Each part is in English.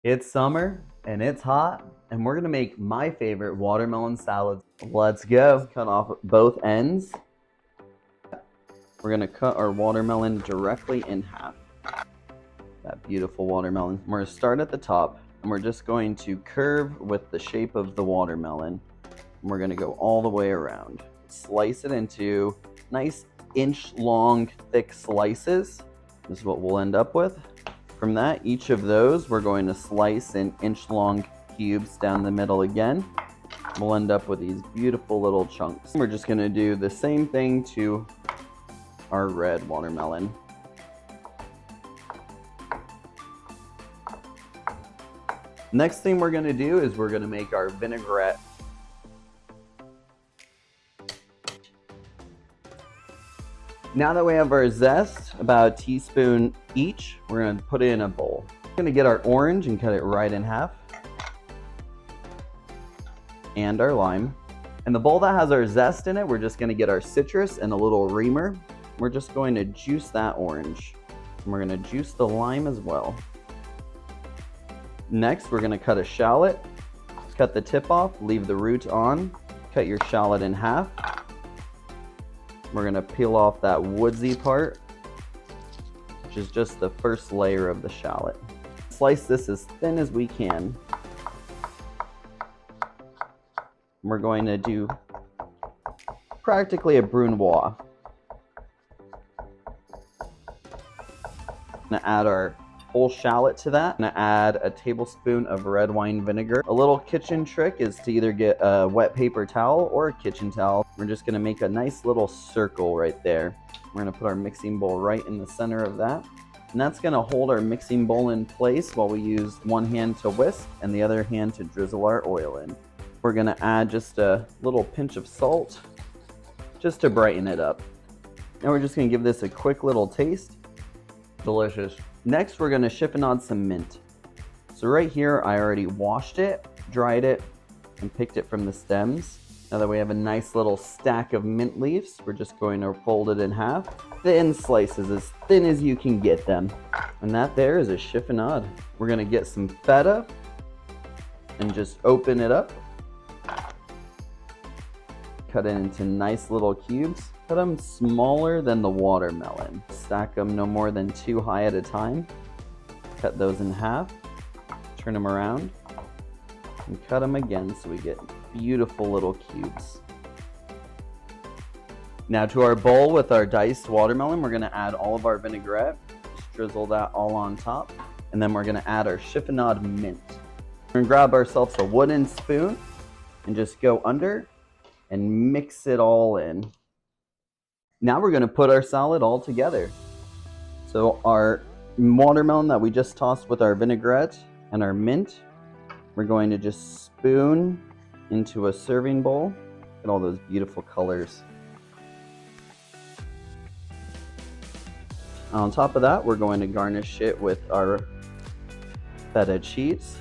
It's summer and it's hot, and we're gonna make my favorite watermelon salad. Let's go. Cut off both ends. We're gonna cut our watermelon directly in half. That beautiful watermelon. We're gonna start at the top, and we're just going to curve with the shape of the watermelon. And we're gonna go all the way around. Slice it into nice inch-long, thick slices. This is what we'll end up with. From that, each of those we're going to slice in inch-long cubes down the middle again. We'll end up with these beautiful little chunks. We're just gonna do the same thing to our red watermelon. Next thing we're gonna do is we're gonna make our vinaigrette. Now that we have our zest, about a teaspoon each, we're gonna put it in a bowl. We're gonna get our orange and cut it right in half. And our lime. In the bowl that has our zest in it, we're just gonna get our citrus and a little reamer. We're just going to juice that orange. And we're gonna juice the lime as well. Next, we're gonna cut a shallot. Cut the tip off, leave the root on. Cut your shallot in half. We're gonna peel off that woodsy part, which is just the first layer of the shallot. Slice this as thin as we can. We're going to do practically a brunoise. I'm gonna add our whole shallot to that. I'm gonna add a tablespoon of red wine vinegar. A little kitchen trick is to either get a wet paper towel or a kitchen towel. We're just gonna make a nice little circle right there. We're gonna put our mixing bowl right in the center of that. And that's gonna hold our mixing bowl in place while we use one hand to whisk and the other hand to drizzle our oil in. We're gonna add just a little pinch of salt just to brighten it up. Now we're just gonna give this a quick little taste. Delicious. Next, we're gonna chiffonade some mint. So right here, I already washed it, dried it, and picked it from the stems. Now that we have a nice little stack of mint leaves, we're just going to fold it in half. Thin slices, as thin as you can get them. And that there is a chiffonade. We're gonna get some feta and just open it up. Cut it into nice little cubes. Cut them smaller than the watermelon. Stack them no more than 2 high at a time. Cut those in half. Turn them around. And cut them again so we get beautiful little cubes. Now to our bowl with our diced watermelon, we're gonna add all of our vinaigrette. Just drizzle that all on top. And then we're gonna add our chiffonade mint. We're gonna grab ourselves a wooden spoon and just go under and mix it all in. Now we're gonna put our salad all together. So our watermelon that we just tossed with our vinaigrette and our mint, we're going to just spoon into a serving bowl. Look at all those beautiful colors. On top of that, we're going to garnish it with our feta cheese.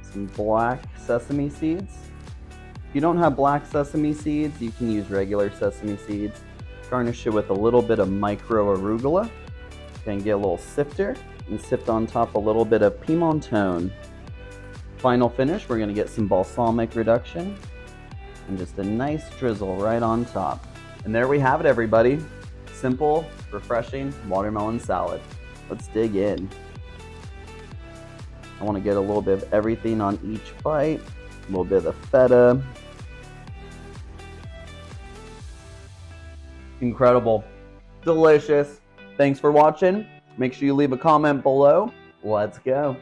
Some black sesame seeds. If you don't have black sesame seeds, you can use regular sesame seeds. Garnish it with a little bit of micro arugula. Then get a little sifter and sift on top a little bit of pimentone. Final finish, we're gonna get some balsamic reduction and just a nice drizzle right on top. And there we have it, everybody. Simple, refreshing watermelon salad. Let's dig in. I want to get a little bit of everything on each bite. A little bit of the feta. Incredible. Delicious. Thanks for watching. Make sure you leave a comment below. Let's go.